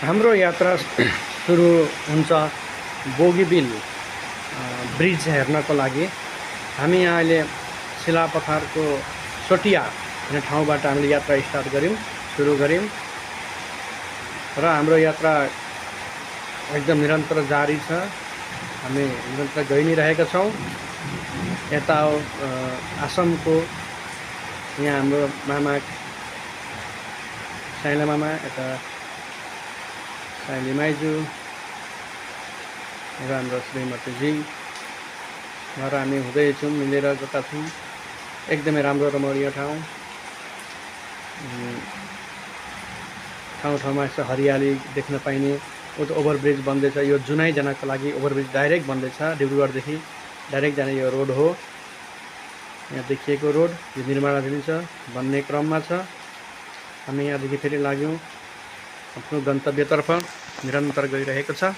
हाम्रो यात्रा सुरु हुन्छ बोगीबिल ब्रिज हेर्नको लागि। हामी यहाँ अहिले शिलापथरको सोटिया भन्ने ठाउँबाट हामीले यात्रा सुरु गऱ्यौँ र हाम्रो यात्रा एकदम निरन्तर जारी छ। हामी निरन्तर गइ नै रहेका छौँ। यता आसामको यहाँ हाम्रो मामा साइला मामा, यता साइली माइजू र हाम्रो श्रीमतीजी र हामी हुँदैछौँ, मिलेर गएका छौँ। एकदमै राम्रो रमणीय ठाउँ ठाउँमा यसो हरियाली देख्न पाइने। उता ओभरब्रिज बन्दैछ, यो जुनै जानको लागि ओभरब्रिज डाइरेक्ट बन्दैछ। डिब्रुगढदेखि डाइरेक्ट जाने यो रोड हो। यहाँ देखिएको रोड यो निर्माणाधीन छ, बन्ने क्रममा छ। हामी यहाँदेखि फेरि लाग्यौँ आफ्नो गन्तव्यतर्फ, निरन्तर गइरहेको छ।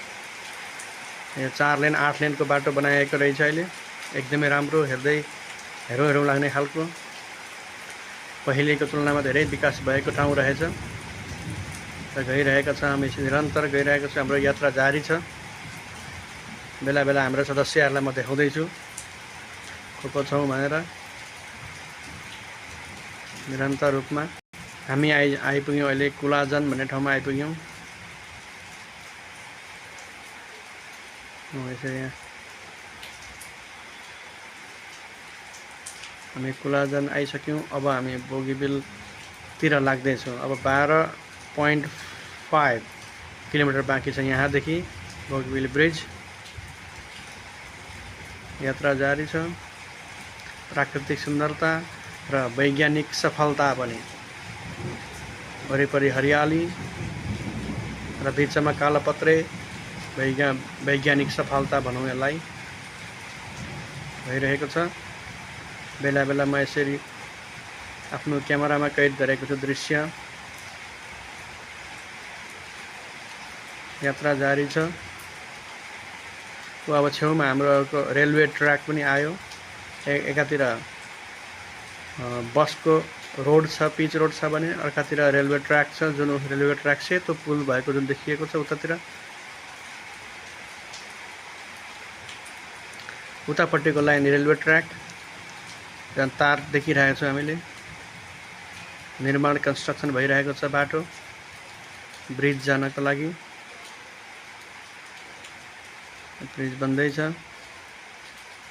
यो 4 लेन 8 लेनको बाटो बनाएको रहेछ अहिले। एकदमै राम्रो, हेरौँ लाग्ने खालको। पहिलेको तुलनामा धेरै विकास भएको ठाउँ रहेछ र गइरहेका छ। हामी निरन्तर गइरहेको छ। हाम्रो यात्रा जारी छ। बेला बेला हाम्रो सदस्यहरूलाई म देखाउँदैछु को छौँ भनेर। निरन्तर रूपमा हामी आइपुग्यौँ अहिले कुलाजन भन्ने ठाउँमा आइपुग्यौँ। यहाँ हामी कुलाजन आइसक्यौँ। अब हामी बोगीबिलतिर लाग्दैछौँ। अब 12.5 किलोमिटर बाँकी छ यहाँदेखि बोगीबिल ब्रिज। यात्रा जारी छ। प्राकृतिक सुन्दरता र वैज्ञानिक सफलता पनि। वरिपरि हरियाली र बिचमा कालोपत्रे, वैज्ञानिक सफलता भनौँ यसलाई, भइरहेको छ। बेला बेला म यसरी आफ्नो क्यामेरामा कैद गरेको छु दृश्य। यात्रा जारी छ। अब छेउमा हाम्रो रेलवे ट्र्याक पनि आयो। एकातिर बसको रोड छ, पिच रोड छ भने अर्कातिर रेलवे ट्र्याक छ। जुन रेलवे ट्र्याक सेतो पुल भएको जुन देखिएको छ उतातिर। उतापट्टिको लाइन रेलवे ट्र्याक, त्यहाँ तार देखिरहेको छौँ हामीले। निर्माण कन्स्ट्रक्सन भइरहेको छ बाटो ब्रिज जानको लागि। ब्रिज बन्दैछ।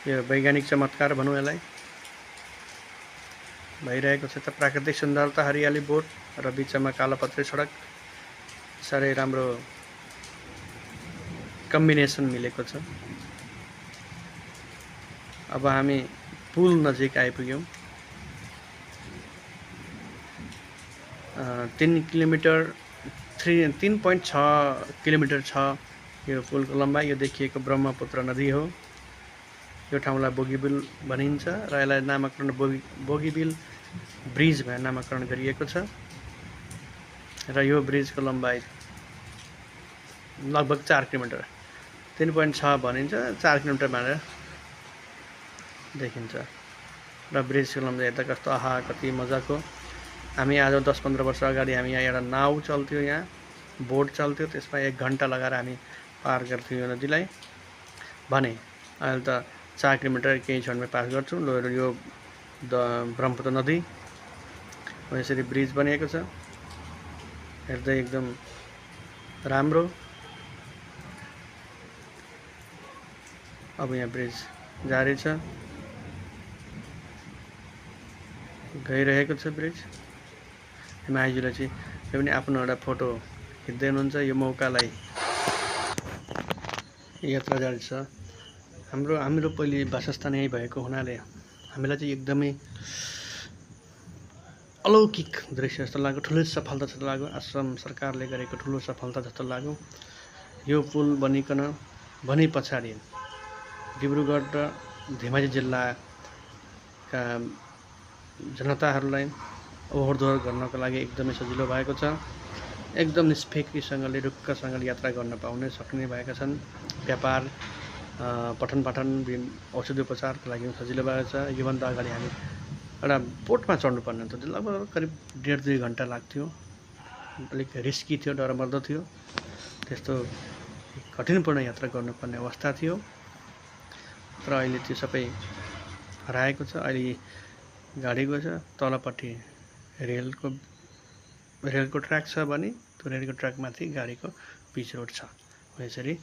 यो वैज्ञानिक चमत्कार भनौँ यसलाई, भइरहेको छ। त प्राकृतिक सुन्दरता, हरियाली बोट र बिचमा कालोपत्रे सडक, साह्रै राम्रो कम्बिनेसन मिलेको छ। अब हामी पुल नजिक आइपुग्यौँ। 3.6 किलोमिटर छ यो पुलको लम्बाइ। यो देखिएको ब्रह्मपुत्र नदी हो। यो ठाउँलाई बोगीबिल भनिन्छ र यसलाई नामाकरण बोगीबिल ब्रिज भनेर नामाकरण गरिएको छ। र यो ब्रिजको लम्बाइ लगभग 4 किलोमिटर, 3.6 भनिन्छ, 4 किलोमिटर भनेर देखिन्छ। र ब्रिजको लम्बाइ हेर्दा कस्तो आहा, कति मजाको। हामी आज 10-15 वर्ष अगाडि हामी यहाँ एउटा नाउ चल्थ्यो, यहाँ बोट चल्थ्यो, त्यसमा 1 घन्टा लगाएर हामी पार गर्थ्यौँ यो नदीलाई भने। अहिले त 4 किलोमिटर केही क्षणमा पास गर्छौँ। यो ब्रह्मपुत्र नदी यसरी ब्रिज बनिएको छ। हेर्दै एकदम राम्रो। अब यहाँ ब्रिज जारी छ, गइरहेको छ ब्रिज। माइजूले चाहिँ यो पनि आफ्नो एउटा फोटो खिच्दै हुनुहुन्छ। यो मौकालाई यात्रा जारी छ। हाम्रो पहिले वासस्थान यही भएको हुनाले हामीलाई चाहिँ एकदमै अलौकिक दृश्य जस्तो लाग्यो, ठुलो सफलता जस्तो लाग्यो। असम सरकारले गरेको ठुलो सफलता जस्तो लाग्यो। यो पुल बनी पछाडि डिब्रुगढ र धेमाजी जिल्लाका जनताहरूलाई ओहोरदोहोर गर्नको लागि एकदमै सजिलो भएको छ। एकदम निष्फेक्रीसँगले, ढुक्कसँगले यात्रा गर्न पाउने सक्ने भएका छन्। व्यापार, पठन पाठन, औषधि उपचारको लागि सजिलो भएको छ। योभन्दा अगाडि हामी एउटा बोटमा चढ्नुपर्ने हुन्थ्यो, लगभग करिब 1.5-2 घन्टा लाग्थ्यो। अलिक रिस्की थियो, डरमर्दो थियो। त्यस्तो कठिनपूर्ण यात्रा गर्नुपर्ने अवस्था थियो। तर अहिले त्यो सबै हराएको छ। अहिले गाडीको छ, तलपट्टि रेलको ट्र्याक छ भने त्यो रेलको ट्र्याकमाथि गाडीको पिच रोड छ। यसरी